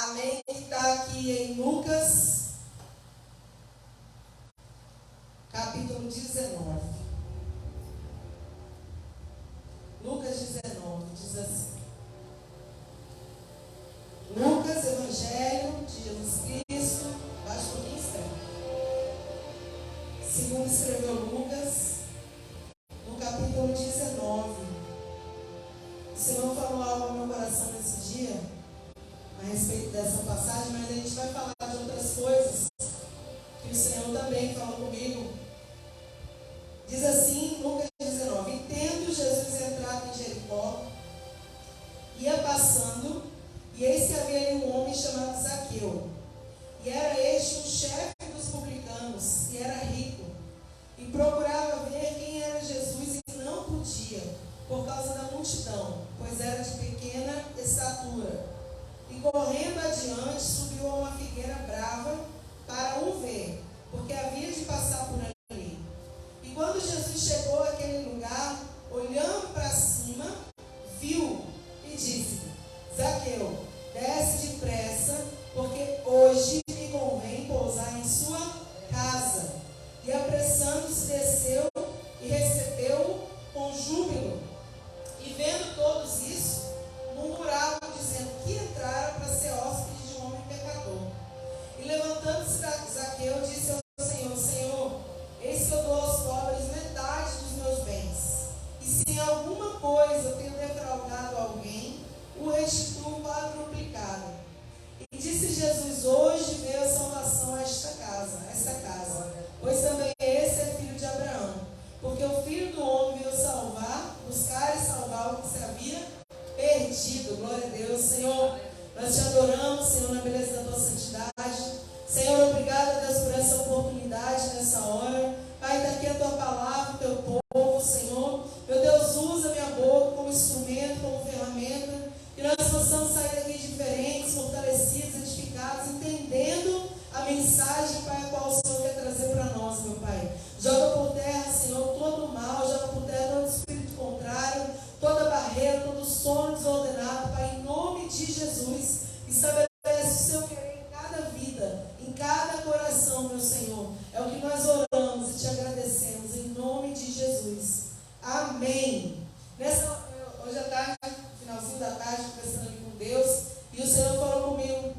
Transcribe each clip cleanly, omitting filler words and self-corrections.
Amém? Que está aqui em Lucas, capítulo 19. Lucas 19, diz assim. Lucas, Evangelho de Jesus Cristo, baixa um pouquinho, escreve. Segundo escreveu Lucas, no capítulo 19. O Senhor falou algo ao meu coração nesse dia, a respeito dessa passagem, mas a gente vai falar de outras coisas que o Senhor também falou comigo. Diz assim, Lucas 19: E tendo Jesus entrado em Jericó, ia passando, e eis que havia ali um homem chamado Zaqueu, e era este um chefe dos publicanos, e era rico, e procurava ver quem era Jesus, e não podia, por causa da multidão, pois era de pequena estatura. E correndo adiante, subiu a uma figueira brava para o ver, porque havia de passar por ali. E quando Jesus chegou àquele lugar, olhando para cima, viu e disse: Zaqueu, desce depressa, porque hoje me convém pousar em sua casa. E apressando-se, desceu e recebeu-o com júbilo. E vendo todos isso, murmuravam, dizendo que entrara para ser hóspede de um homem pecador. E levantando-se Zaqueu, disse ao Senhor: Senhor, eis que eu dou aos pobres metade dos meus bens. E se em alguma coisa eu tenho defraudado alguém, o restituo quadruplicado. E disse Jesus: Hoje veio a salvação a esta casa, pois também esse é filho de Abraão. Porque o Filho do Homem veio buscar e salvar o que se havia perdido. Glória a Deus. Senhor, nós te adoramos, Senhor, na beleza da tua santidade. Senhor, obrigada, Deus, por essa oportunidade nessa hora. Pai, está aqui a tua palavra, o teu povo, Senhor. Meu Deus, usa minha boca como instrumento, como ferramenta, que nós possamos sair daqui diferentes, fortalecidos, edificados, entendendo a mensagem, Pai, a qual o Senhor quer trazer para nós, meu Pai. Joga por terra, Senhor, todo o mal, joga por terra todo espírito contrário, toda barreira, todo sono desordenado, Pai, em nome de Jesus. Estabelece o seu querer em cada vida, em cada coração, meu Senhor. É o que nós oramos e te agradecemos, em nome de Jesus. Amém. Hoje à tarde, finalzinho da tarde, conversando ali com Deus, e o Senhor falou comigo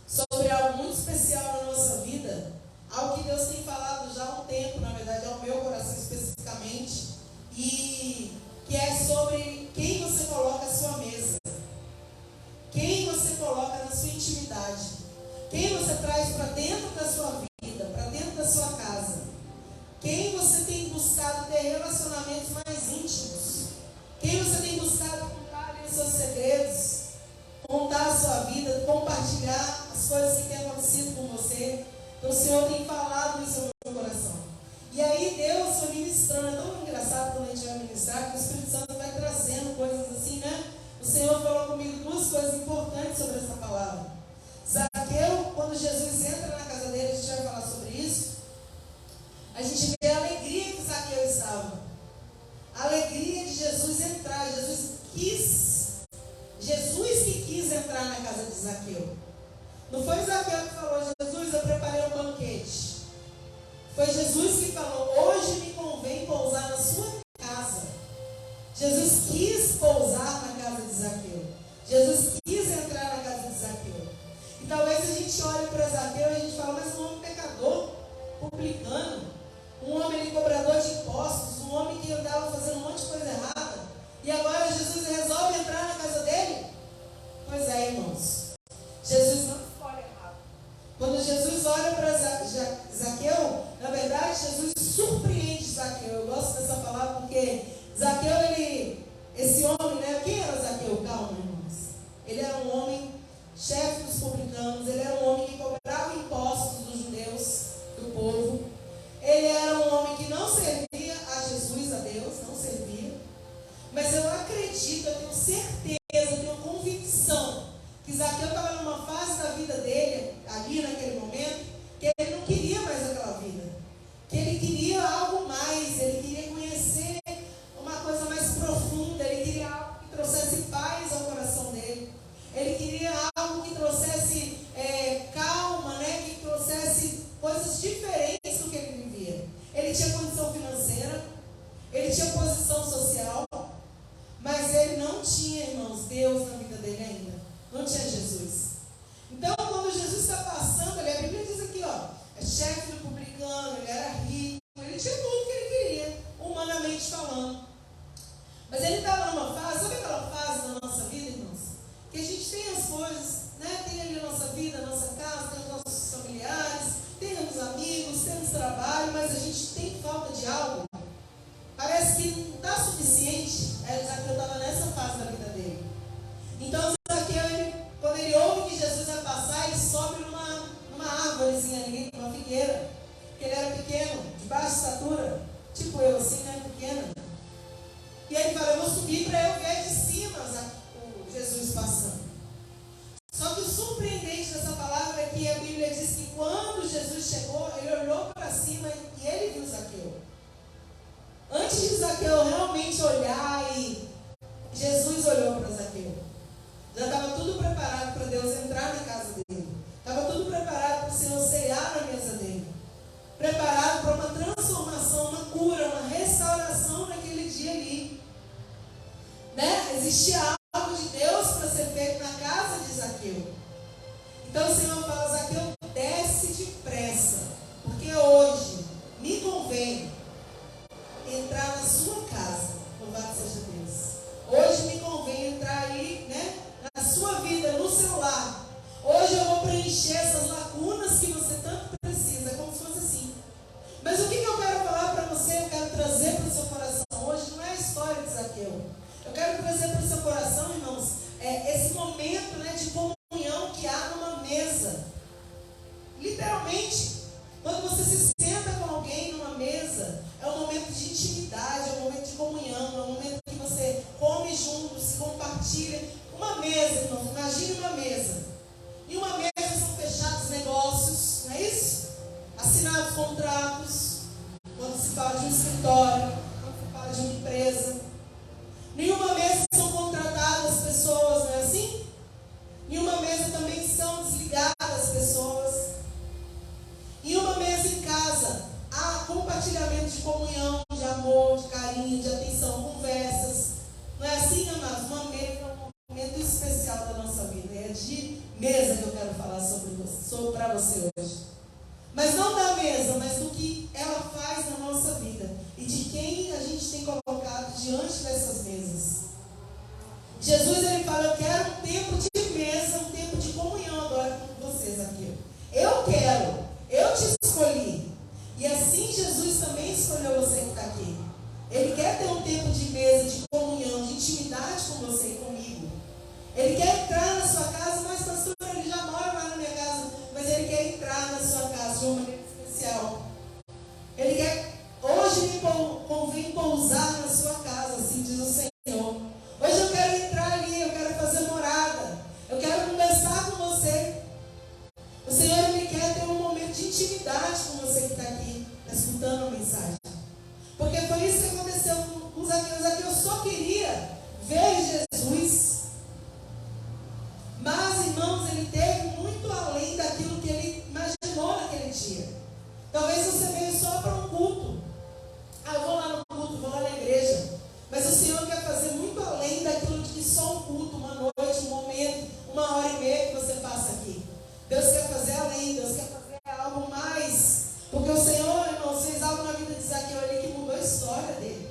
sobre algo muito especial na nossa vida, algo que Deus tem falado já há um tempo, na verdade, ao meu coração especificamente, e que é sobre quem você coloca à sua mesa, quem você coloca na sua intimidade, quem você traz para dentro da sua vida, para dentro da sua casa, quem você tem buscado ter relacionamentos mais íntimos, quem você tem buscado contar ali os seus segredos, contar a sua vida, compartilhar as coisas que têm acontecido com você. Então, o Senhor tem falado isso no meu coração. E aí Deus foi ministrando. É tão engraçado quando a gente vai ministrar, que o Espírito Santo vai trazendo coisas assim, né? O Senhor falou comigo duas coisas importantes sobre essa palavra. Zaqueu, quando Jesus entra na casa dele, a gente vai falar sobre isso, a gente vê a alegria que Zaqueu estava. A alegria de Jesus entrar. Jesus que quis entrar na casa de Zaqueu. Não foi Zaqueu que falou: Jesus, eu preparei um banquete. Foi Jesus que falou: hoje me convém pousar na sua casa. Jesus quis pousar na casa de Zaqueu. Jesus quis entrar na casa de Zaqueu. E talvez a gente olhe para Zaqueu e a gente fala: mas um homem pecador, publicano, um homem ali cobrador de impostos, um homem que andava fazendo um monte de coisa errada, e agora Jesus resolve entrar na casa dele? Pois é, irmãos, Jesus não escolhe errado. Quando Jesus olha para Zaqueu, na verdade Jesus surpreende Zaqueu. Eu gosto dessa palavra porque Zaqueu, esse homem, né? Quem era Zaqueu? Calma, irmãos. Ele era um homem chefe dos publicanos, ele era um homem que cobrava impostos dos judeus, do povo. Ele era um homem que não servia a Jesus, a Deus, não servia. Mas eu acredito, eu tenho certeza, eu tenho convicção que Zaqueu estava numa fase da vida dele, ali naquele momento, que ele não queria mais aquela vida. Que ele queria algo mais, ele queria conhecer uma coisa mais profunda, ele queria algo que trouxesse paz ao coração dele. Ele queria algo que trouxesse figueira, porque ele era pequeno, de baixa estatura, tipo eu assim, né, pequena. E aí ele fala, eu vou subir para eu ver de cima o Jesus passando. Só que o surpreendente dessa palavra é que a Bíblia diz que quando Jesus chegou, ele olhou para cima e ele viu Zaqueu. Antes de Zaqueu realmente olhar, e Jesus olhou para Zaqueu. Já estava tudo preparado para Deus entrar na casa dele. Estava tudo preparado para o Senhor ceiar na mesa dele. Preparado para uma transformação, uma cura, uma restauração naquele dia ali. Né? Existia algo de Deus para ser feito na casa de Zaqueu. Então o Senhor fala, Zaqueu, desce depressa, porque hoje me convém entrar na sua casa. Louvado seja Deus. Hoje me convém entrar aí, né, na sua vida, no seu lar. Hoje eu vou preencher essas lacunas que você tanto precisa. É como se fosse assim. Mas o que eu quero falar para você, eu quero trazer para o seu coração hoje, não é a história de Zaqueu. Eu quero trazer para o seu coração, irmãos, esse momento, né, de comunhão que há numa mesa. Literalmente, quando você se senta com alguém numa mesa, é um momento de intimidade, é um momento de comunhão, é um momento que você come junto, se compartilha. Uma mesa, irmãos, imagine uma mesa. Em uma mesa são fechados negócios, não é isso? Assinados contratos, quando se fala de um escritório, quando se fala de uma empresa. Em uma mesa são contratadas pessoas, não é assim? Em uma mesa também são desligadas pessoas. Em uma mesa em casa, há compartilhamento de comunhão, de amor, de carinho, de atenção, conversas. Não é assim, amados? Uma mesa é um momento especial da nossa vida. É de mesa que eu quero falar para você hoje. Mas não da mesa, mas do que ela faz na nossa vida. E de quem a gente tem colocado diante dessas mesas. Jesus, ele fala, eu quero um tempo de mesa, um tempo de comunhão agora com vocês aqui. Eu quero, eu te escolhi. E assim Jesus também escolheu você que está aqui. Ele quer ter um tempo de mesa, de comunhão, de intimidade com você e comigo. Ele quer entrar na sua casa, mas pastor, ele já mora lá na minha casa, mas ele quer entrar na sua casa de uma maneira especial. Ele quer, hoje me convém pousar na sua casa, assim diz o Senhor. Hoje eu quero entrar ali, eu quero fazer morada, eu quero conversar com você. O Senhor, ele quer ter um momento de intimidade com você que está aqui, escutando a mensagem. Porque foi isso que aconteceu com os Zaqueu. Eu só queria ver Jesus. Mas, irmãos, ele teve muito além daquilo que ele imaginou naquele dia. Talvez você veio só para um culto. Eu vou lá no culto, vou lá na igreja. Mas o Senhor quer fazer muito além daquilo de que só um culto, uma noite, um momento, 1h30 que você passa aqui. Deus quer fazer além, Deus quer fazer algo mais. Porque o Senhor, irmão, fez algo na vida de Zaqueu ali que mudou a história dele.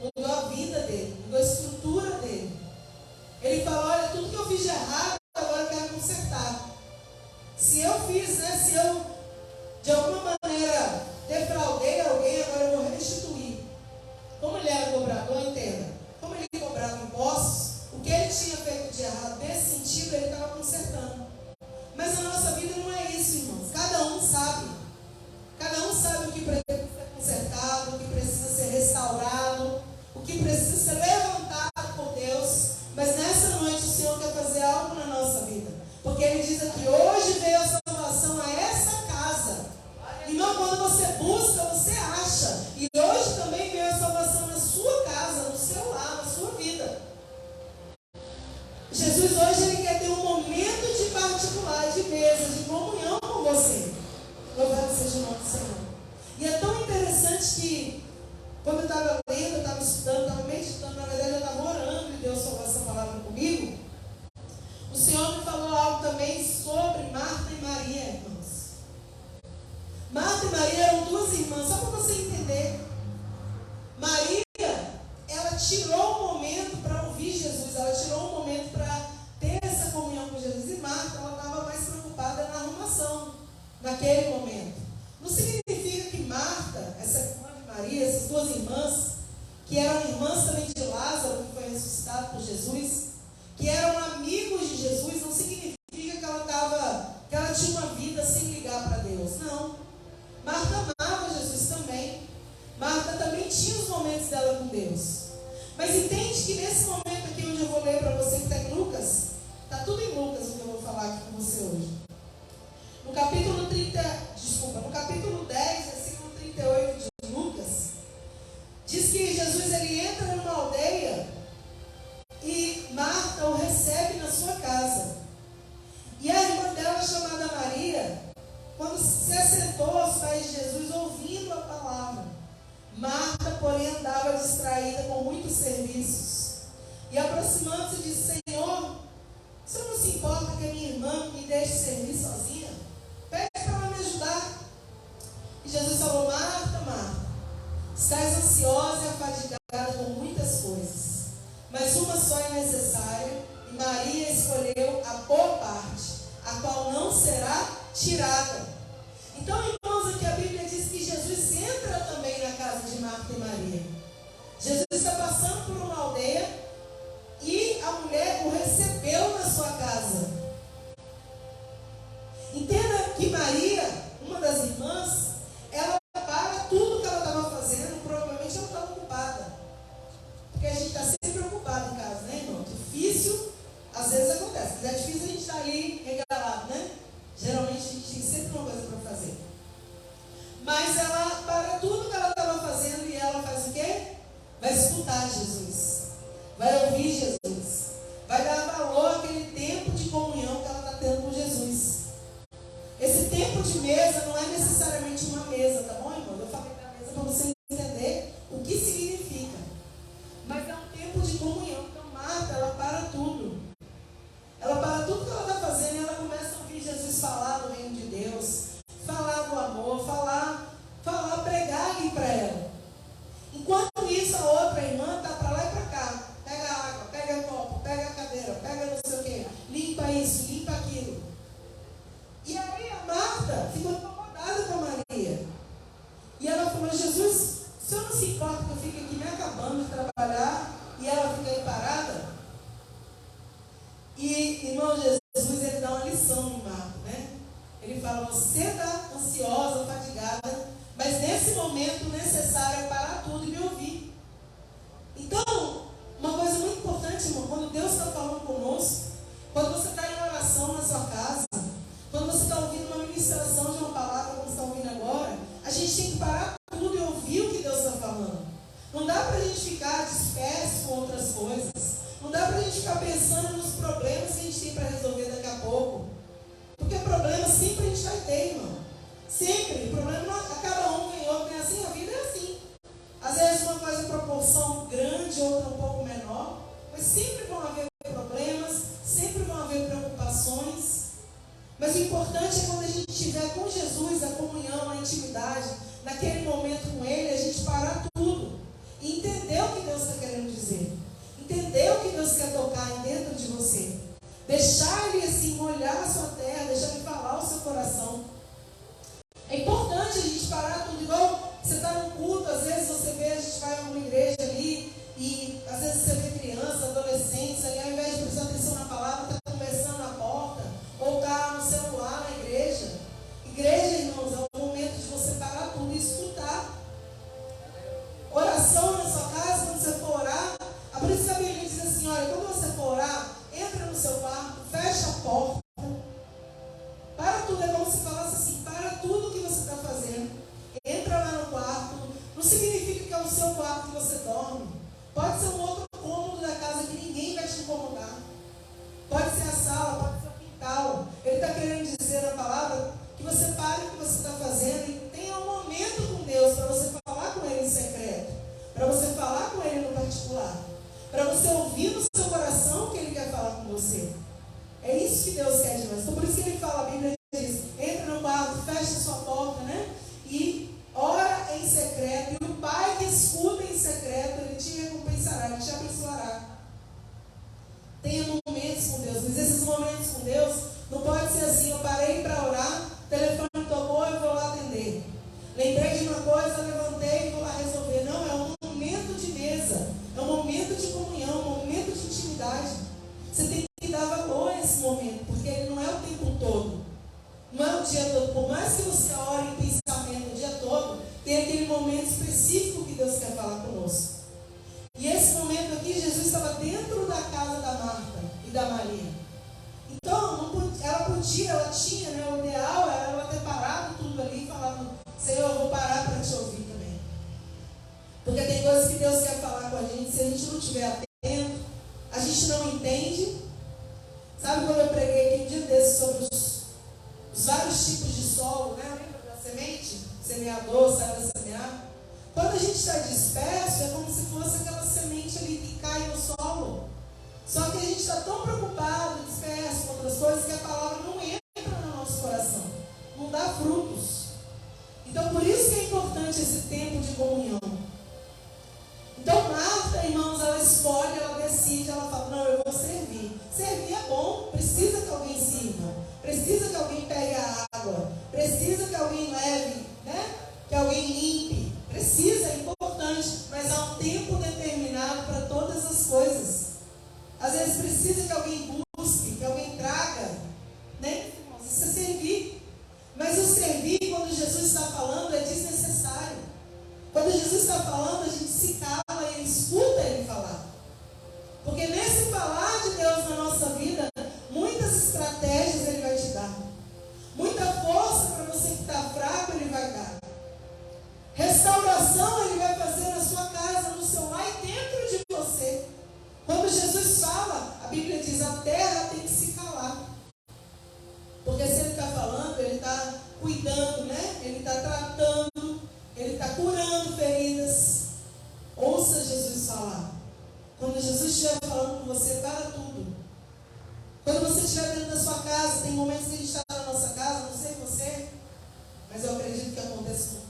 Mudou a vida dele, mudou a estrutura dele. Ele falou, olha, tudo que eu fiz de errado, agora eu quero consertar. Se eu fiz, né, se eu de alguma maneira defraudei alguém, agora eu vou restituir. Como ele era cobrador, entenda. Como ele cobrava impostos, o que ele tinha feito de errado nesse sentido, ele estava consertando. Mas a nossa vida não é isso, irmãos. Cada um sabe. Cada um sabe o que precisa ser consertado, o que precisa ser restaurado, o que precisa ser levantado por Deus. Mas nessa noite o Senhor quer fazer algo na nossa vida. Porque Ele diz aqui, hoje veio a salvação a essa casa. E não quando você busca, você acha. E hoje também veio a salvação na sua casa, no seu lar, na sua vida. Jesus hoje ele quer ter um momento de particular, de mesa, de comunhão com você. Louvado seja o nome do Senhor. E é tão interessante que, quando eu estava lendo, eu estava estudando, estava meditando, na verdade eu estava orando e Deus falou essa palavra comigo. O Senhor me falou algo também sobre Marta e Maria, irmãos. Marta e Maria eram duas irmãs, só para você entender. Maria, ela tirou um momento para ouvir Jesus, ela tirou um momento para ter essa comunhão com Jesus. E Marta, ela estava mais preocupada na arrumação, naquele momento. Não significa que Marta, essa irmã de Maria, essas duas irmãs, que eram irmãs também de Lázaro, que foi ressuscitado por Jesus, que eram amigos de Jesus, não significa que ela tinha uma vida sem ligar para Deus. Não. Marta amava Jesus também. Marta também tinha os momentos dela com Deus. Mas entende que nesse momento aqui onde eu vou ler para você, que está em Lucas, está tudo em Lucas o que eu vou falar aqui com você hoje. No capítulo 10, versículo 38 de Lucas, diz que Jesus ele entra numa aldeia e Marta o recebe na sua casa. E a irmã dela, chamada Maria, quando se assentou aos pés de Jesus, ouvindo a palavra, Marta, porém, andava distraída com muitos serviços. E aproximando-se, disse: Senhor, o Senhor não se importa que a minha irmã me deixe servir sozinha? Pede para ela me ajudar. E Jesus falou: Marta, Marta, estás ansiosa e afadigada com muitas coisas, mas uma só é necessária, e Maria escolheu a boa parte, a qual não será tirada. Então, irmãos, aqui a Bíblia diz que Jesus entra também na casa de Marta e Maria. Jesus está passando por uma aldeia e a mulher o recebeu na sua casa. Entenda que Maria, uma das irmãs, ela para tudo que ela estava fazendo, provavelmente ela estava ocupada. Porque a gente está sempre ocupado em casa, né, irmão? Difícil, às vezes acontece. Mas é difícil a gente estar ali regalado, né? Geralmente a gente tem sempre uma coisa para fazer. Mas ela para tudo que ela estava fazendo e ela faz o quê? Vai escutar Jesus. Vai ouvir Jesus. Vai dar valor àquele tempo de comunhão que ela está tendo com Jesus. Esse tempo de mesa não é necessariamente uma mesa, tá bom, irmão? Eu falei da mesa para você entender o que significa. Mas é um tempo de comunhão. Então, Marta, ela para tudo. Ela para tudo que ela está fazendo e ela começa a ouvir Jesus falar do reino de Deus, falar do amor, pregar ali para ela. Enquanto isso, a outra irmã está para lá e para cá. Pega a água, pega o copo, pega a cadeira, pega não sei o quê, limpa isso, limpa aquilo. E aí a Marta ficou incomodada com a Maria. E ela falou: Jesus, o senhor não se importa que eu fique aqui me acabando de trabalhar e ela fica aí parada? E, irmão, Jesus, ele dá uma lição em Marta, né? Ele fala: você está ansiosa, fatigada, mas nesse momento necessário é parar tudo e me ouvir. Então, uma coisa muito importante, irmão, quando Deus está falando conosco, quando você está em oração na sua casa, quando você está ouvindo uma ministração de uma palavra, como você está ouvindo agora, a gente tem que parar tudo e ouvir o que Deus está falando. Não dá para a gente ficar disperso com outras coisas. Não dá para a gente ficar pensando nos problemas que a gente tem para resolver daqui a pouco. Porque problema sempre a gente vai ter, irmão. Sempre. O problema não acaba um, vem outro, vem assim, a vida é assim. Às vezes uma coisa em proporção grande, outra um pouco menor. Mas sempre vão haver problemas, sempre vão haver preocupações. Mas o importante é quando a gente estiver com Jesus, a comunhão, a intimidade, naquele momento com Ele, a gente parar tudo e entender o que Deus está querendo dizer. Entender o que Deus quer tocar dentro de você. Deixar Ele assim, molhar a sua terra, deixar Ele falar o seu coração. É importante a gente parar tudo. Igual você está no culto, às vezes você vê, a gente vai a uma igreja ali, e às vezes você vê criança, adolescentes, ali, ao invés de prestar atenção na palavra, está conversando na porta, ou está no celular na igreja. Igreja, irmãos, é o momento de você parar tudo e escutar. Oração na sua casa, quando você for orar, por isso que a Bíblia diz assim: olha, quando você for orar, entra no seu quarto, fecha a porta, para tudo. É como se falasse assim: para tudo que você está fazendo, entra lá no quarto. Não significa que é o seu quarto que você dorme. Pode ser um outro cômodo da casa que ninguém vai te incomodar. Pode ser a sala, pode ser o quintal. Ele está querendo dizer na palavra que você pare o que você está fazendo e tenha um momento com Deus para você falar com Ele em secreto, para você falar com Ele no particular, para você ouvir no seu coração o que Ele quer falar com você. É isso que Deus quer de nós. Então por isso que Ele fala, a Bíblia diz: entra no quarto, fecha sua porta, né? E ora em secreto. E o Pai que escuta em secreto, Ele te recompensará, Ele te abençoará. Tenha momentos com Deus, mas esses momentos com Deus não pode ser assim: eu parei para orar, o telefone tocou, eu vou lá atender. Lembrei de uma coisa, levantei e vou lá resolver. Não, é um momento de mesa, é um momento de comunhão, um momento de intimidade. Você tem que dar valor a esse momento, porque ele não é o tempo todo, não é o dia todo. Por mais que você ore em pensamento o dia podia, ela tinha, né, o ideal era ela ter parado tudo ali e falado: Senhor, eu vou parar para te ouvir também. Porque tem coisas que Deus quer falar com a gente, se a gente não estiver atento, a gente não entende. Sabe quando eu preguei aqui um dia desse sobre os vários tipos de solo, né? Lembra da semente? Semeador, sai para semear. Quando a gente está disperso, é como se fosse aquela semente ali que cai no solo. Só que a gente está tão preocupado, disperso com outras coisas, que a palavra não entra no nosso coração, não dá frutos. Então, por isso que é importante esse tempo de comunhão. Então, Marta, irmãos, ela escolhe, ela decide, ela fala: não, eu vou servir. Servir é bom, precisa que alguém sirva, precisa que alguém pegue a água, precisa que alguém leve, né? Que alguém limpe, precisa, é importante, mas há um tempo determinado para todas as coisas. Às vezes precisa que alguém busque, que alguém traga, né? Isso é servir. Mas o servir, quando Jesus está falando, é desnecessário. Quando Jesus está falando, a gente se cala e escuta Ele falar. Porque nesse falar de Deus na nossa vida, muitas estratégias Ele vai te dar. Muita força para você que está fraco, Ele vai dar. Restauração Ele vai fazer na sua casa, no seu lar e dentro de você. Quando Jesus fala, a Bíblia diz: a terra tem que se calar. Porque se Ele está falando, Ele está cuidando, né? Ele está tratando, Ele está curando feridas. Ouça Jesus falar. Quando Jesus estiver falando com você, para tudo. Quando você estiver dentro da sua casa, tem momentos que a gente está na nossa casa, não sei você, mas eu acredito que acontece com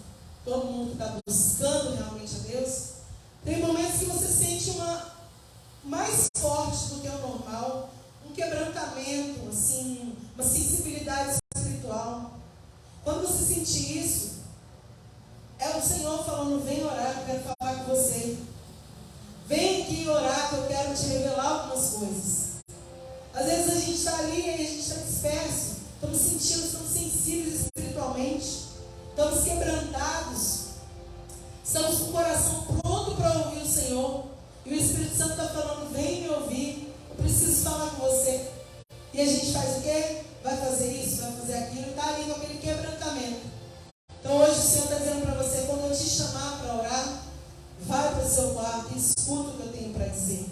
todo mundo que está buscando realmente a Deus. Tem momentos que você sente mais forte do que o normal, um quebrantamento, assim, uma sensibilidade espiritual. Quando você sentir isso, é o Senhor falando: vem orar, que eu quero falar com você. Vem aqui orar, que eu quero te revelar algumas coisas. Às vezes a gente está ali e a gente está disperso, estamos sentindo, estamos sensíveis espiritualmente, estamos quebrantados, estamos com o coração pronto para ouvir o Senhor. E o Espírito Santo está falando: vem me ouvir, eu preciso falar com você. E a gente faz o quê? Vai fazer isso, vai fazer aquilo, e está ali com aquele quebrantamento. Então hoje o Senhor está dizendo para você: quando eu te chamar para orar, vai para o seu quarto e escuta o que eu tenho para dizer.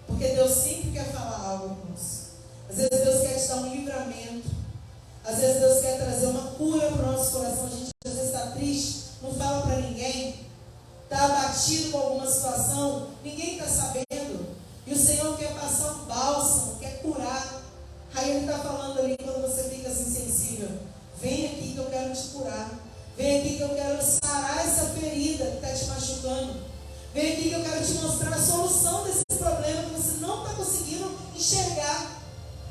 Porque Deus sempre quer falar algo com nós. Às vezes Deus quer te dar um livramento. Às vezes Deus quer trazer uma cura para o nosso coração. A gente às vezes está triste, não fala para ninguém, está abatido com alguma situação, ninguém está sabendo. E o Senhor quer passar um bálsamo, quer curar. Aí Ele está falando ali, quando você fica assim sensível: vem aqui que eu quero te curar. Vem aqui que eu quero sarar essa ferida que está te machucando. Vem aqui que eu quero te mostrar a solução desse problema que você não está conseguindo enxergar.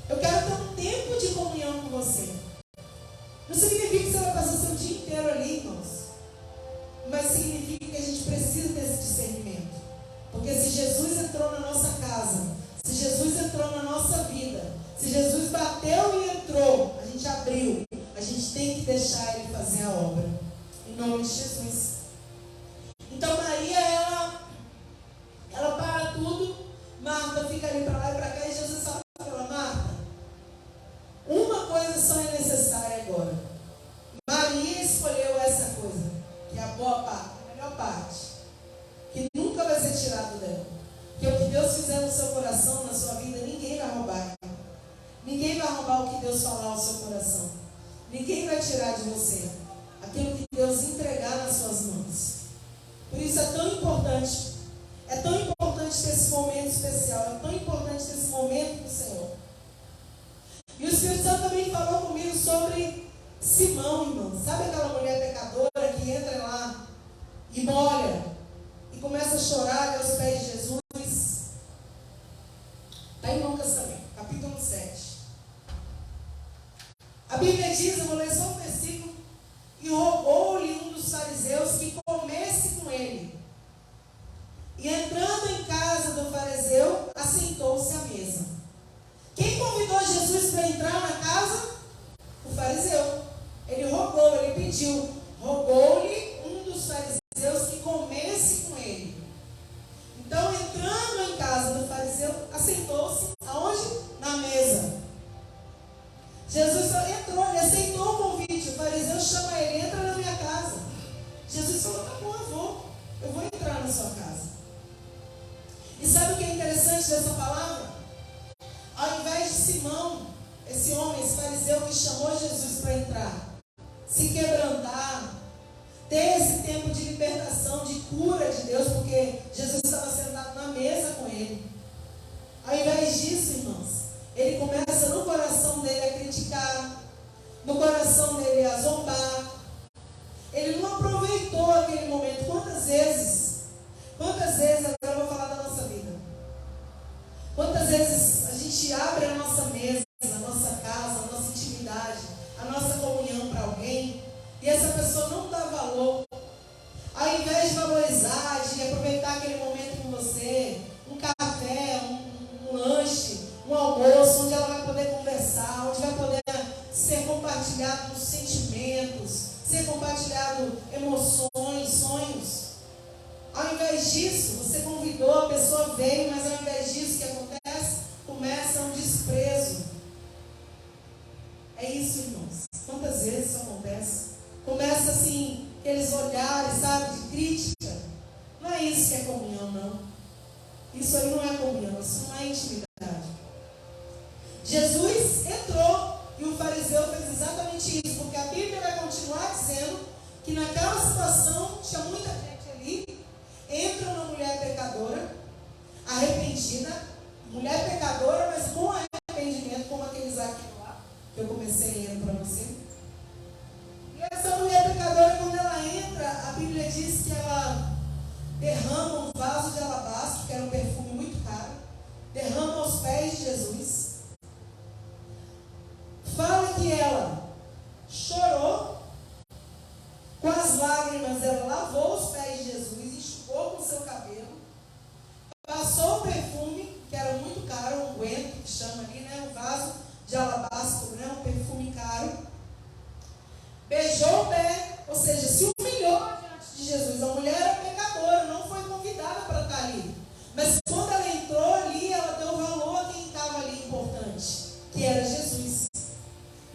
Eu quero ter um tempo de comunhão com você. Não significa que você vai passar o seu dia inteiro ali, irmãos. Mas significa que a gente precisa desse discernimento. Porque se Jesus entrou na nossa casa, se Jesus entrou na nossa vida, se Jesus bateu e entrou, a gente abriu, a gente tem que deixar Ele fazer a obra. Em nome de Jesus. Então Maria, ela para tudo. Marta fica ali para lá e para cá. E Jesus fala para ela: Marta, uma coisa só é necessária agora. Maria escolheu essa coisa, que é a boa parte, a melhor parte, que nunca vai ser tirado dela. Porque o que Deus fizer no seu coração, na sua vida, ninguém vai roubar. Ninguém vai roubar o que Deus falar ao seu coração. Ninguém vai tirar de você aquilo que Deus entregar nas suas mãos. Por isso é tão importante ter esse momento especial, é tão importante ter esse momento com o Senhor. E o Espírito Santo também falou comigo sobre Simão, irmão. Sabe aquela mulher pecadora que entra lá e molha e começa a chorar ali aos pés de Jesus? Está em Lucas também, capítulo 7. A Bíblia diz, eu vou ler só um versículo: e rogou-lhe um dos fariseus que comesse com ele. E entrando em casa do fariseu, assentou-se à mesa. Quem convidou Jesus para entrar na casa? O fariseu. Ele rogou, ele pediu. Rogou-lhe um dos fariseus que comesse com ele. Então, entrando em casa do fariseu, assentou-se aonde? Na mesa. Jesus entrou, ele aceitou o convite. O fariseu chama ele, entra na minha casa. Jesus falou, tá bom, eu vou entrar na sua casa. E sabe o que é interessante dessa palavra? Ao invés de Simão, esse homem, esse fariseu que chamou Jesus para entrar, se quebrantar, ter esse tempo de libertação, de cura de Deus, porque Jesus estava sentado na mesa com ele. Ao invés disso, irmãos, ele começa no coração dele a criticar, no coração dele a zombar. Ele não aproveitou aquele momento. Quantas vezes, agora eu vou falar da nossa vida. Quantas vezes a gente abre a nossa mesa, a nossa casa, a nossa intimidade, a nossa comunhão para alguém, e essa pessoa não dá valor. Ao invés de valorizar, de aproveitar aquele momento com você, um café, um lanche, um almoço, onde ela vai poder conversar, onde vai poder ser compartilhado os sentimentos, ser compartilhado emoções, sonhos. Ao invés disso, você convidou, a pessoa veio, mas ao invés disso, o que acontece? Começa um desprezo. É isso, irmãos. Quantas vezes isso acontece? Começa assim, aqueles olhares, sabe, de crítica. Não é isso que é comunhão, não. Isso aí não é comunhão, isso não é intimidade. Jesus entrou e o fariseu fez exatamente isso, porque a Bíblia vai continuar dizendo que naquela situação tinha muita gente ali. Entra uma mulher pecadora, arrependida, mulher pecadora, mas com arrependimento, como aqueles aqui lá, que eu comecei lendo para você. E essa mulher pecadora, quando ela entra, a Bíblia diz que ela derrama um vaso de alabastro, que era um perfume muito caro, derrama aos pés de Jesus. Fala que ela chorou, com as lágrimas ela lavou os pés de Jesus, enxugou com o seu cabelo, passou o perfume, que era muito caro, um unguento, que chama ali, né, um vaso de alabastro, né, um perfume caro, beijou o pé, ou seja, se humilhou diante de Jesus. A mulher era pecadora, não foi convidada para estar ali, mas quando ela entrou ali, ela deu valor a quem estava ali importante, que era Jesus.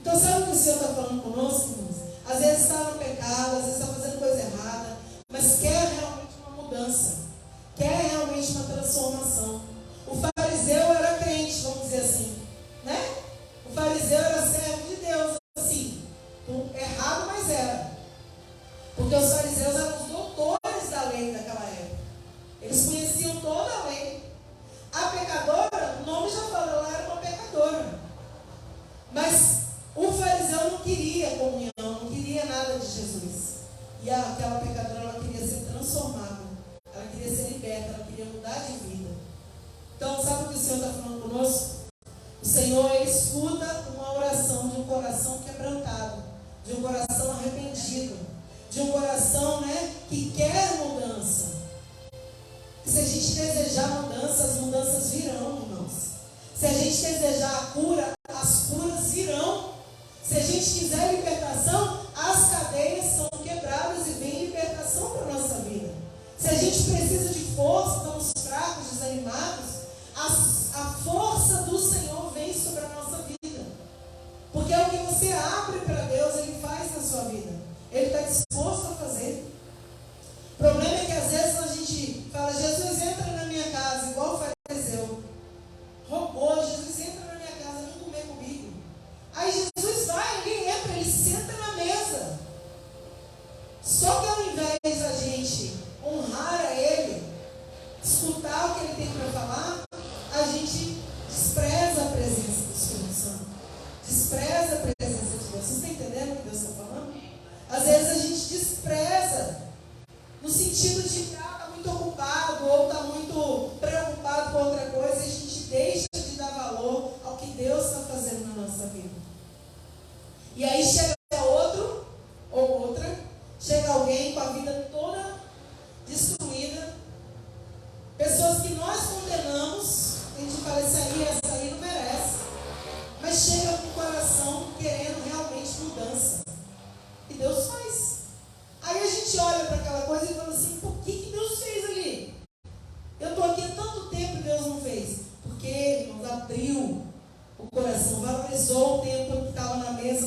Então sabe o que o Senhor está falando conosco, irmãos? Às vezes está no pecado, às vezes está fazendo coisa errada, mas quer realmente uma mudança, quer realmente uma transformação. O fariseu era crente, vamos dizer assim, né? O fariseu era servo de Deus, assim, errado, mas era. Porque os fariseus eram os doutores da lei daquela época. Eles conheciam toda a lei. A pecadora, o nome já fala, ela era uma pecadora. Mas o fariseu não queria comunhão, não queria nada de Jesus. E aquela pecadora, ela queria ser transformada, ela queria ser liberta, ela queria mudar de vida. Então, sabe o que o Senhor está falando conosco? O Senhor, Ele escuta uma oração de um coração quebrantado, de um coração arrependido, de um coração, né, que quer mudança. E se a gente desejar mudança, as mudanças virão, irmãos. Se a gente desejar a cura, as curas virão. Se a gente quiser libertação, as cadeias são quebradas e vem libertação para a nossa vida. Se a gente precisa de força, estamos fracos, desanimados, a força do Senhor vem sobre a nossa vida. Porque é o que você abre para Deus, Ele faz na sua vida. Ele está disposto a fazer. O problema é que às vezes a gente fala, Jesus entra na minha casa, igual o fariseu. Roubou, Jesus entra na minha casa, vem comer comigo. Aí Jesus vai, ele entra, ele senta na mesa. Só que ao invés da gente honrar a Ele, escutar o que Ele tem para falar, a gente despreza a presença do Espírito Santo. Despreza a presença de Deus. Vocês estão entendendo o que Deus está falando? Às vezes a gente despreza, no sentido de estar muito ocupado, ou está muito preocupado com outra coisa, e a gente deixa de dar valor ao que Deus está fazendo na nossa vida. E aí chega outro, ou outra, chega alguém com a vida toda destruída, pessoas que nós condenamos, a gente fala, essa aí não merece, mas chega com o coração querendo realmente mudança, e Deus faz. Aí a gente olha para aquela coisa e fala assim, por que Deus fez ali? Eu estou aqui há tanto tempo e Deus não fez. Porque Ele nos abriu o coração, valorizou o tempo que estava na mesa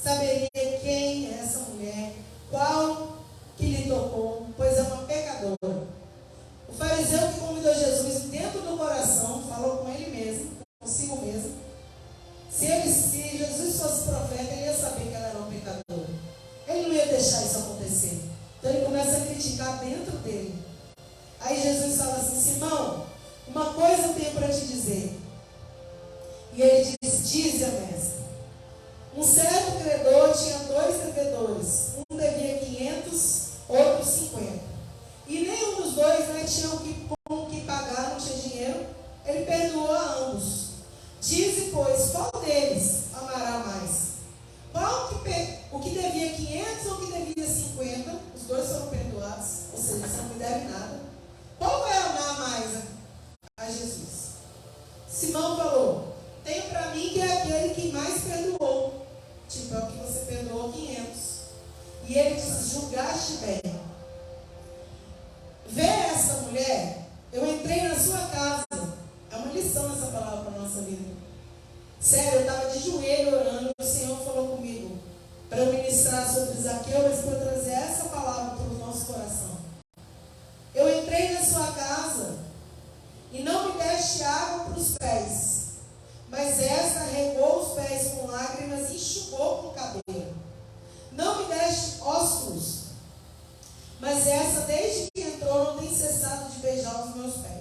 saberia quem é essa mulher, qual que lhe tocou, pois é uma pecadora. O fariseu que convidou Jesus dentro do coração, falou com ele mesmo, consigo mesmo. Se Jesus fosse profeta, ele ia saber que ela era uma pecadora. Ele não ia deixar isso acontecer. Então ele começa a criticar dentro dele. Aí Jesus fala assim: Simão, uma coisa eu tenho para te dizer. E ele diz: dize a mestre. Um certo credor tinha 2 devedores. Um devia 500, outro 50. E nenhum dos dois tinha com o que pagar, não tinha dinheiro. Ele perdoou a ambos. Dize, pois, qual deles amará mais? O que devia 500 ou o que devia 50? Os dois foram perdoados, ou seja, você não me deve nada. Qual vai amar mais a Jesus? Simão falou: tenho para mim que é aquele que mais perdoou. Tipo, é o que você perdoou 500. E ele disse: julgaste bem. Vê essa mulher, eu entrei na sua casa. É uma lição essa palavra para a nossa vida. Sério, eu estava de joelho orando e o Senhor falou comigo para eu ministrar sobre Zaqueu, mas para eu trazer essa palavra para o nosso coração. Eu entrei na sua casa e não me deste água para os pés, mas esta regou os pés com lágrimas e enxugou com o cabelo. Não me deste ósculos, mas essa desde que entrou não tem cessado de beijar os meus pés.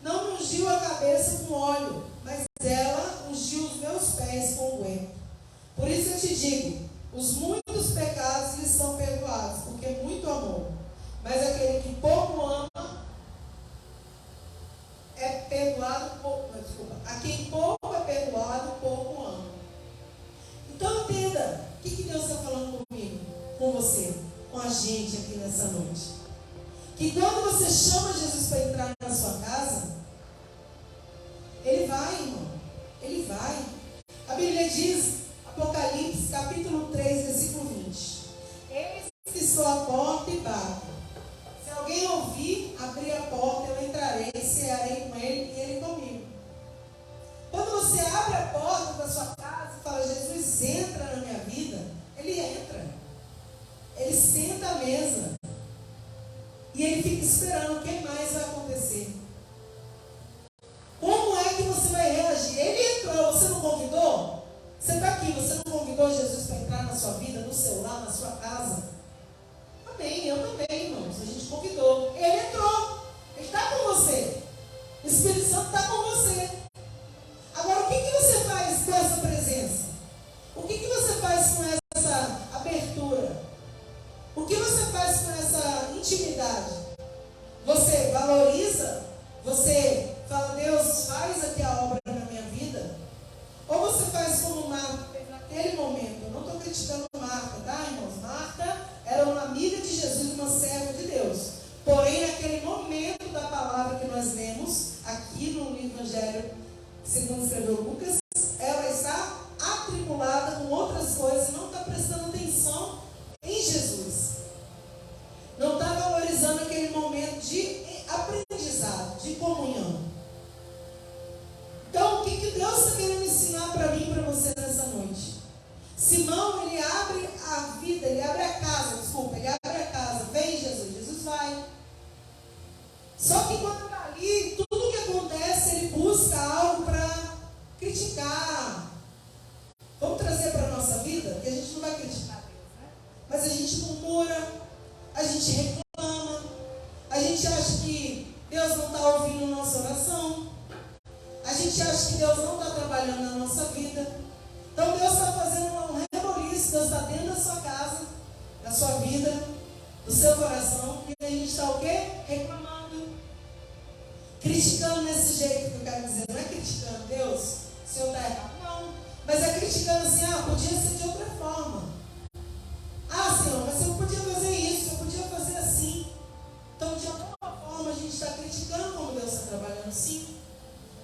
Não me ungiu a cabeça com óleo, mas ela ungiu os meus pés com unguento. Por isso eu te digo, os muitos pecados lhes são perdoados, porque muito amor. Mas aquele que pouco ama é perdoado pouco. A quem pouco é perdoado, pouco ama. Então entenda, o que Deus está falando comigo, com você, com a gente aqui nessa noite. Que quando você chama Jesus para entrar na sua casa, Ele vai, irmão. Ele vai. A Bíblia diz, Apocalipse, capítulo 3, versículo 20. Eis que estou à porta e bato. Se alguém ouvir, abrir a porta, eu entrarei, cearei com ele e ele comigo. Quando você abre a porta da sua casa e fala: Jesus, entra na minha vida, Ele entra. Ele senta à mesa. E Ele fica esperando o que mais vai acontecer. Como é que você vai reagir? Ele entrou, você não convidou? Você está aqui, você não convidou Jesus para entrar na sua vida, no seu lar, na sua casa? Amém, eu também, irmãos. A gente convidou. Ele entrou. Ele está com você. O Espírito Santo está com você. Agora, o que você faz com essa presença? O que você faz com essa abertura? O que você faz com essa intimidade? Você valoriza? Você fala: Deus, faz aqui a obra na minha vida? Ou você faz como Marta fez naquele momento? Eu não estou criticando Marta, tá, irmãos? Marta era uma amiga de Jesus, uma serva de Deus. Porém, naquele momento da palavra que nós lemos aqui no Evangelho segundo escreveu Lucas, ela está atribulada com outras coisas e não está prestando atenção em Jesus. Não está valorizando aquele momento de aprendizado, de comunhão. Então, o que Deus está querendo ensinar para mim e para você nessa noite? Simão, ele abre a vida, ele abre a casa, ele abre a casa. Vem, Jesus, Jesus vai. Só que quando está ali, tudo que acontece, ele busca algo para criticar. Vamos trazer para a nossa vida, que a gente não vai criticar Deus, né? Mas a gente murmura, a gente reclama, a gente acha que Deus não está ouvindo nossa oração, a gente acha que Deus não está trabalhando na nossa vida. Então Deus está fazendo um reboliço, Deus está dentro da sua casa, da sua vida, do seu coração, e a gente está o quê? Reclamando. Criticando nesse jeito que eu quero dizer. Não é criticando Deus, o Senhor está errado. Não. Mas é criticando assim: podia ser de outra forma. Senhor, mas eu podia fazer isso, eu podia fazer assim. Então, de alguma forma, a gente está criticando como Deus está trabalhando, sim.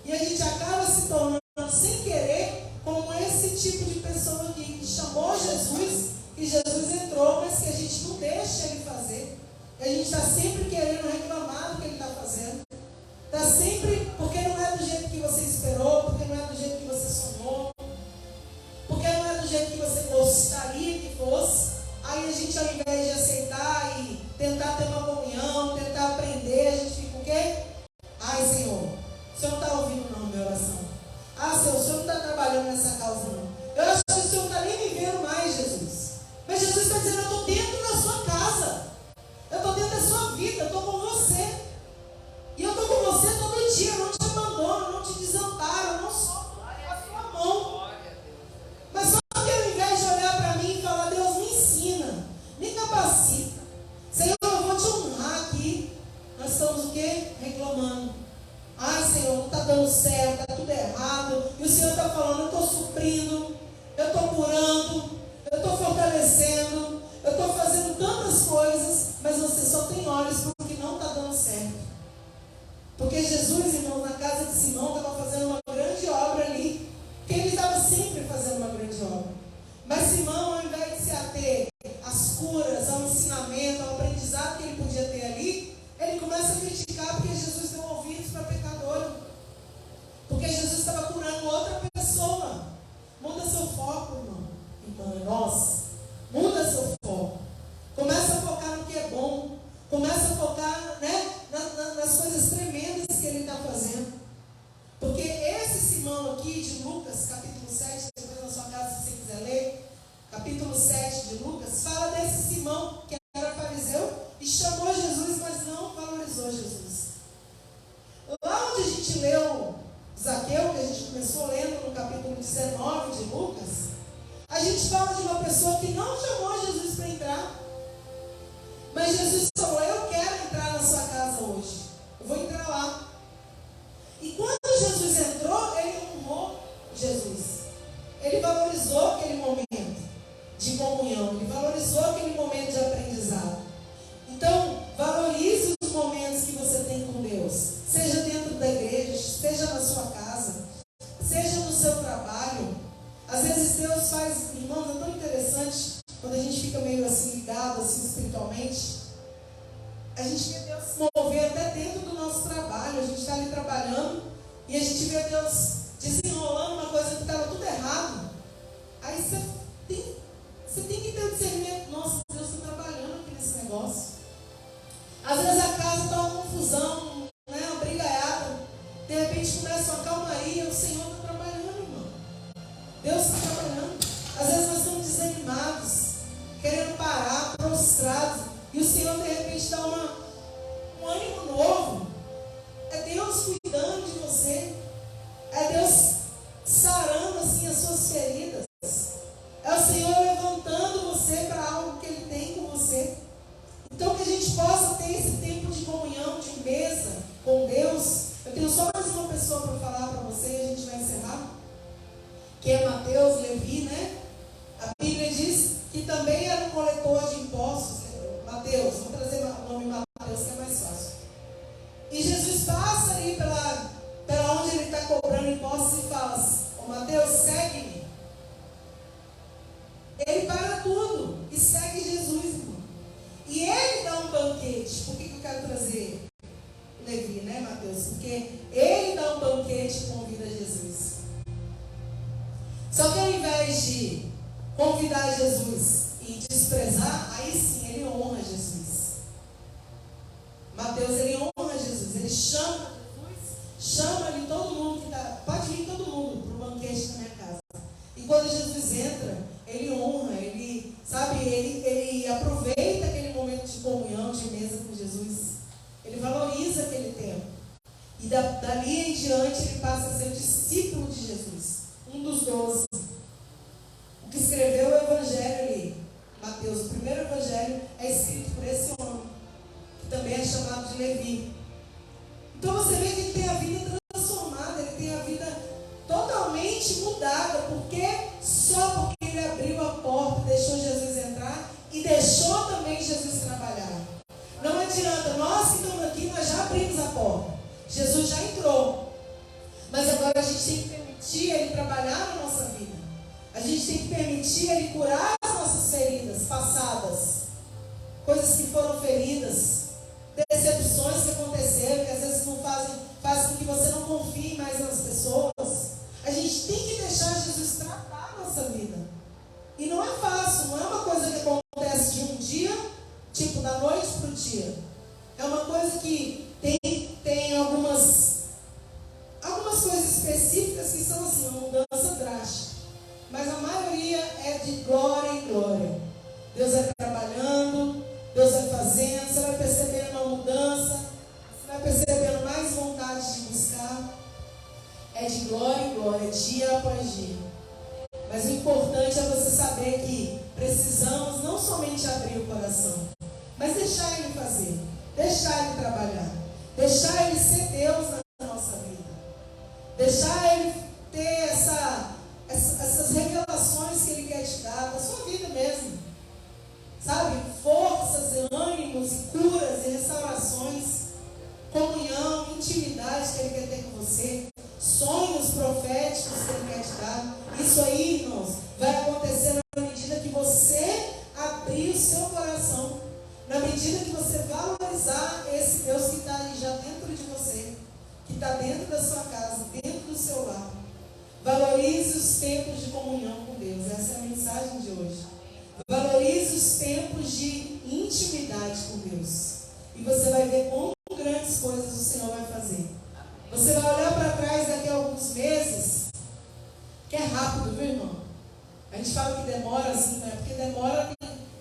E a gente acaba se tornando, sem querer, como esse tipo de pessoa que chamou Jesus, e Jesus entrou, mas que a gente não deixa Ele fazer. E a gente está sempre querendo reclamar do que Ele está fazendo. Está sempre, porque não é do jeito que você esperou, porque não é do jeito que você sonhou, porque não é do jeito que você gostou. gostaria que fosse. Aí a gente, ao invés de aceitar e tentar ter uma comunhão, tentar aprender, a gente fica o quê? Ai, Senhor, o Senhor não está ouvindo não minha oração. Ah, Senhor, o Senhor não está trabalhando nessa causa não. Eu acho que o Senhor não está nem me vendo mais, Jesus. Mas Jesus está dizendo, eu estou dentro da sua casa. Eu estou dentro da sua vida, eu estou com você. E eu estou com você todo dia, eu não te abandono, não te desamparo, eu não solto a sua mão. Mas só que ao invés de olhar para mim e falar, Deus, me ensina, me capacita. Senhor, eu vou te honrar aqui. Nós estamos o quê? Reclamando. Ai, Senhor, não está dando certo, está tudo errado. E o Senhor está falando, eu estou suprindo, eu estou curando, eu estou fortalecendo, eu estou fazendo tantas coisas, mas você só tem olhos para o que não está dando certo. Porque Jesus, irmão, na casa de Simão, estava fazendo uma grande obra ali. Porque ele estava sempre fazendo uma grande obra. Mas Simão, ao invés de se ater às curas, ao ensinamento, ao aprendizado que ele podia ter ali, ele começa a criticar porque Jesus deu ouvidos para pecador. Porque Jesus estava curando outra pessoa. Muda seu foco, irmão. Então, nós. Muda seu foco. Começa a focar no que é bom. Começa a focar, né, nas coisas tremendas que ele está fazendo. Porque esse Simão aqui de Lucas, capítulo 7, depois na sua casa, se você quiser ler, capítulo 7 de Lucas, fala desse Simão que era fariseu e chamou Jesus, mas não valorizou Jesus. Lá onde a gente leu Zaqueu, que a gente começou lendo no capítulo 19 de Lucas, a gente fala de uma pessoa que não chamou Jesus para entrar. Mas Jesus falou, eu quero entrar na sua casa hoje. Eu vou entrar lá. E quando Jesus entrou, ele honrou Jesus. Ele valorizou aquele momento de comunhão. Ele valorizou aquele momento de aprendizado. Então, valorize os momentos que você tem com Deus. Seja dentro da igreja, seja na sua casa, seja no seu trabalho. Às vezes Deus faz, irmãos, é tão interessante. Quando a gente fica meio assim ligado, assim espiritualmente, a gente vê Deus se mover até dentro do nosso trabalho. A gente está ali trabalhando e a gente vê Deus desenrolando uma coisa que estava tudo errado. Aí você tem que ter o discernimento. Nossa, Deus está trabalhando aqui nesse negócio. Às vezes a casa está uma confusão, né, uma brigaiada. De repente começa uma calmaria. O Senhor está trabalhando, irmão. Deus está trabalhando. Às vezes nós estamos desanimados, querendo parar, prostrados, e o Senhor de repente dá um ânimo novo. É Deus cuidando de você, é Deus sarando assim as suas feridas, é o Senhor levantando você para algo que Ele tem com você. Então que a gente possa ter esse tempo de comunhão, de mesa com Deus. Eu tenho só mais uma pessoa para falar para você e a gente vai encerrar, que é Mateus, Levi, né? A Bíblia diz que também era um coletor de impostos. Mateus, vamos trazer o nome Mateus que é mais fácil. E Jesus passa ali pela onde ele está cobrando impostos e fala, ô Mateus, segue-me. Ele para tudo e segue Jesus, irmão. E ele dá um banquete. Por que eu quero trazer Levi, né, Mateus? Porque ele dá um banquete e convida Jesus. Só que ao invés de convidar Jesus e desprezar, aí sim ele honra Jesus. Mateus, ele honra Jesus, ele chama Jesus, chama ali todo mundo que está, pode vir todo mundo para o banquete na minha casa. E quando Jesus entra, ele honra, ele, sabe, ele aproveita aquele momento de comunhão, de mesa com Jesus. Ele valoriza aquele tempo. E dali em diante ele passa a ser discípulo de Jesus, um dos 12. O que escreveu o evangelho ali, Mateus, o primeiro evangelho é escrito por esse homem, que também é chamado de Levi. Então você vê que ele tem a vida transformada, ele tem a vida totalmente mudada, porque só porque ele abriu a porta, deixou Jesus entrar e deixou também Jesus trabalhar. Não adianta, nós que estamos aqui, nós já abrimos a porta, Jesus já entrou, mas agora a gente tem que permitir ele trabalhar na nossa vida. A gente tem que permitir ele curar as nossas feridas passadas, coisas que foram feridas, decepções que aconteceram, que às vezes não fazem com que você não confie mais nas pessoas. A gente tem que deixar Jesus tratar a nossa vida. E não é fácil. em glória. Deus vai trabalhando, Deus vai fazendo, você vai percebendo uma mudança, você vai percebendo mais vontade de buscar. É de glória em glória, dia após dia. Mas o importante é você saber que precisamos não somente abrir o coração, mas deixar Ele fazer, deixar Ele trabalhar, deixar Ele ser Deus na nossa vida, deixar Ele ter essas revelações que Ele quer te dar, da sua vida mesmo. Sabe? Forças, e ânimos, e curas, e restaurações, comunhão, intimidade que Ele quer ter com você, sonhos proféticos que Ele quer te dar. Isso aí, irmãos, vai acontecer na medida que você abrir o seu coração, na medida que você valorizar esse Deus que está ali já dentro de você, que está dentro da sua casa, dentro do seu lar. Valorize os tempos de comunhão com Deus. Essa é a mensagem de hoje. Valorize os tempos de intimidade com Deus. E você vai ver quão grandes coisas o Senhor vai fazer. Você vai olhar para trás daqui a alguns meses, que é rápido, viu, irmão? A gente fala que demora assim, né? Porque demora,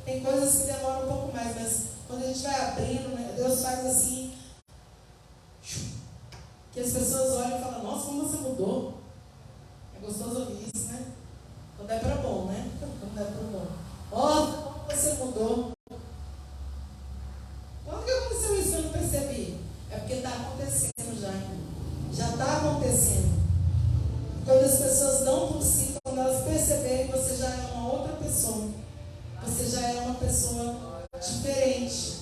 tem coisas que demoram um pouco mais, mas quando a gente vai abrindo, né? Deus faz assim, que as pessoas olham e falam, nossa, como você mudou. É gostoso ouvir isso, né? Quando é para bom, né? Quando é para bom. Ó, como você mudou. Quando que aconteceu isso que eu não percebi? É porque está acontecendo já. Já está acontecendo. Quando as pessoas dão por si, quando elas perceberem, você já é uma outra pessoa. Você já é uma pessoa diferente.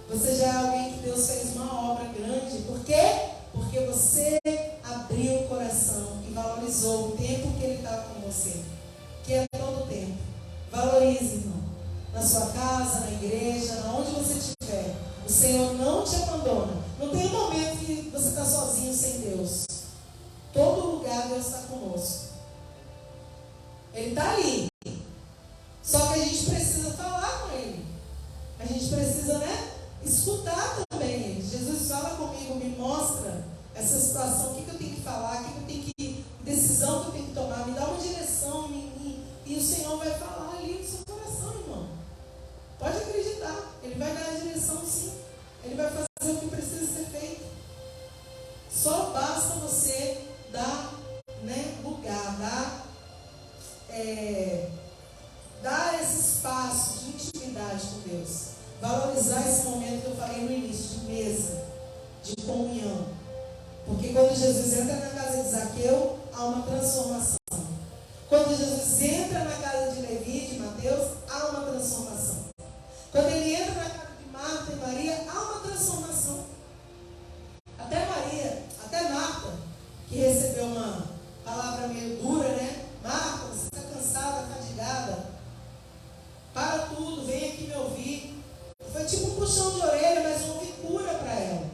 Você já é alguém que Deus fez uma obra grande. Por quê? Porque você abriu o coração e valorizou o tempo que Ele estava com você. Que é todo o tempo. Valorize, irmão. Na sua casa, na igreja, onde você estiver. O Senhor não te abandona. Não tem um momento que você está sozinho sem Deus. Todo lugar Deus está conosco. Ele está ali. Só que a gente precisa falar com Ele. A gente precisa, né, escutar também Ele. Jesus, fala comigo, me mostra essa situação, o que eu tenho que falar, o que eu tenho que, decisão que eu tenho que tomar, me dá uma direção, e o Senhor vai falar ali no seu coração, irmão. Pode acreditar, Ele vai dar a direção sim. Ele vai fazer o que precisa ser feito. Só basta você dar, né, lugar, dar esse espaço de intimidade com Deus. Valorizar esse momento que eu falei no início, de mesa, de comunhão. Porque quando Jesus entra na casa de Zaqueu, há uma transformação. Quando Jesus entra na casa de Levi, de Mateus, há uma transformação. Quando Ele entra na casa de Marta e Maria, há uma transformação. Até Maria, até Marta, que recebeu uma palavra meio dura, né? Marta, você está cansada, fadigada. Para tudo, vem aqui me ouvir. Foi tipo um puxão de orelha, mas houve cura para ela.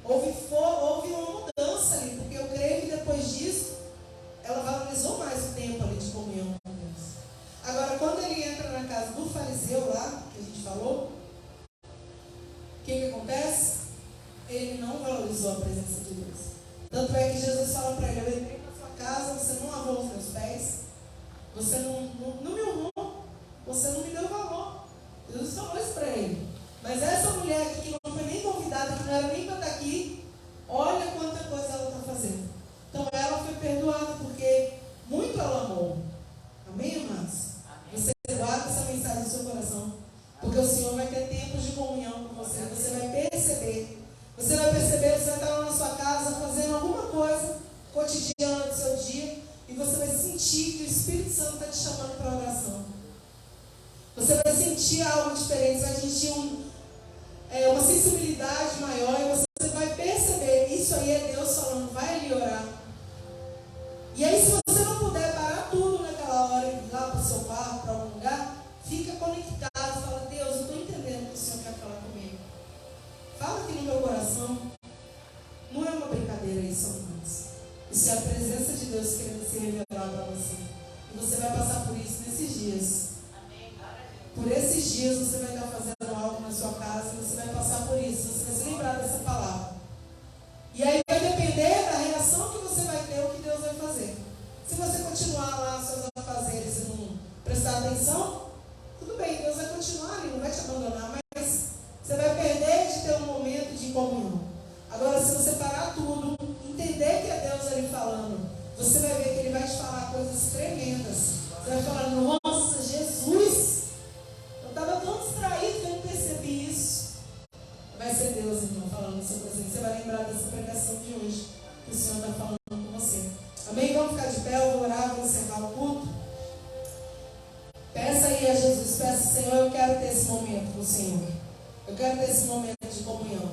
Houve uma mudança ali, porque eu creio que depois disso, ela valorizou mais o tempo ali de comunhão com Deus. Agora, quando ele entra na casa do fariseu lá, que a gente falou, o que acontece? Ele não valorizou a presença de Deus. Tanto é que Jesus fala para ele, eu entrei na sua casa, você não lavou os meus pés, você não me honrou, você não me deu valor. Jesus falou isso para ele. Mas essa mulher aqui, que não foi nem convidada, que não era nem para estar aqui, olha quanta coisa ela está fazendo. Então ela foi perdoada, porque muito ela amou. Amém, irmãos? Você guarda essa mensagem no seu coração, porque o Senhor vai ter tempos de comunhão com você. Você vai perceber. Você vai estar lá na sua casa fazendo alguma coisa cotidiana do seu dia, e você vai sentir que o Espírito Santo está te chamando para a oração. Você vai sentir algo diferente, vai sentir uma sensibilidade maior, e você vai perceber, isso aí é Deus falando, vai ali orar. E aí, se você não puder parar tudo naquela hora e ir lá para o seu quarto, para algum lugar, fica conectado, fala, Deus, eu estou entendendo o que o Senhor quer falar comigo. Fala aqui no meu coração. Não é uma brincadeira isso, irmãos. Isso é a presença de Deus querendo se revelar para você. E você vai passar por isso nesses dias. Por esses dias você vai estar fazendo algo na sua casa, e você vai passar por isso, você vai se lembrar dessa palavra. E aí vai depender da reação que você vai ter, o que Deus vai fazer. Se você continuar lá seus afazeres e não prestar atenção, Deus vai continuar ali, não vai te abandonar, mas você vai perder de ter um momento de comunhão. Agora, se você parar tudo, entender que é Deus ali falando, você vai ver que Ele vai te falar coisas tremendas. Você vai falar, nossa, Jesus, eu estava tão distraído que eu não percebi isso. Vai ser Deus, irmão, falando no seu coração. Você vai lembrar dessa pregação de hoje, que o Senhor está falando com você. Amém? Vamos ficar de pé, eu vou orar, vou encerrar o culto. Peça aí a Jesus, peça, Senhor, eu quero ter esse momento com o Senhor. Eu quero ter esse momento de comunhão.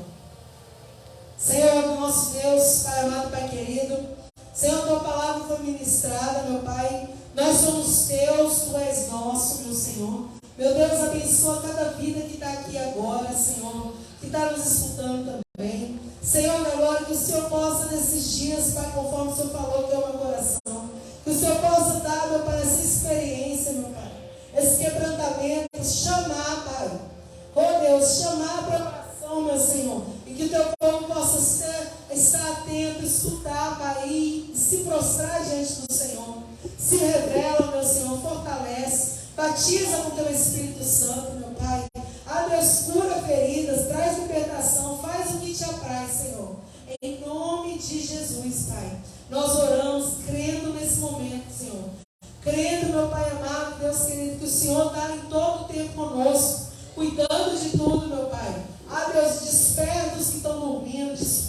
Senhor, nosso Deus, Pai amado, Pai querido, Senhor, Tua palavra foi ministrada, meu Pai. Nós somos Teus, Tu és nosso, meu Senhor. Meu Deus, abençoa cada vida que está aqui agora, Senhor, que está nos escutando também. Senhor, agora que o Senhor possa nesses dias, Pai, conforme o Senhor falou, que é o meu coração, que o Senhor possa dar, meu Pai, essa experiência, meu Pai, esse quebrantamento, chamar, Pai, oh Deus, chamar para a oração, meu Senhor, e que o Teu povo possa estar atento, escutar, Pai, e se prostrar diante do Senhor. Se revela, meu Senhor, fortalece, batiza com Teu Espírito Santo, meu Pai. Ah, Deus, cura feridas, traz libertação, faz o que Te apraz, Senhor. Em nome de Jesus, Pai. Nós oramos, crendo nesse momento, Senhor. Crendo, meu Pai amado, Deus querido, que o Senhor está em todo o tempo conosco, cuidando de tudo, meu Pai. Ah, Deus, desperta os que estão dormindo, desperta